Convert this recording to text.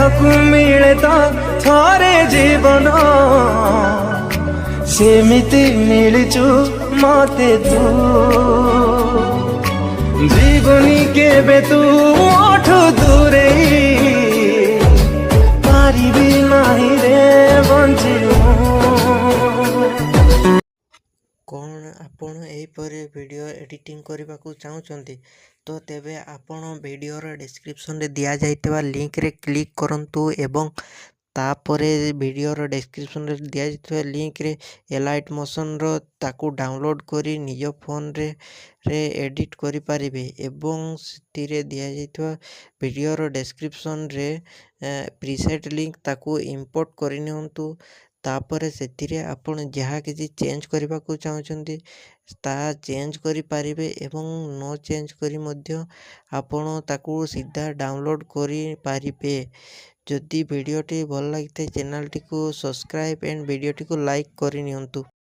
देहकु मिले तो थरे जीवन सेमिति मिलचु मते तू जीवनी केबे तू ओठु दूरे पारिबी नाही रे बंची कौन आपण एहीपरि वीडियो एडिटिंग करने को चाहते तो तेबे आपण वीडियोर डिस्क्रिप्शन रे दिया जाइतबा लिंक रे क्लिक करंतु एवं तापरे वीडियोर डिस्क्रिप्शन रे दिया जाइतबा लिंक रे एलाइट मोशन रो ताकू डाउनलोड करी निज फोन रे एडिट करि पारिबे एवं सिथिरे दिया जाइतबा वीडियोर डिस्क्रिप्शन रे प्रीसेट लिंक ताकू इंपोर्ट करि नियंतु तापर से आपण जहाँ किसी चेंज करने को चाहते ताहा चेंज करि पारिबे एवं नो चेंज करी मध्य आपण ताकू सीधा डाउनलोड करि पारिबे। जदि वीडियोटी भल लगी चैनल टी को सब्सक्राइब एंड वीडियोटी को लाइक करि नियंतु।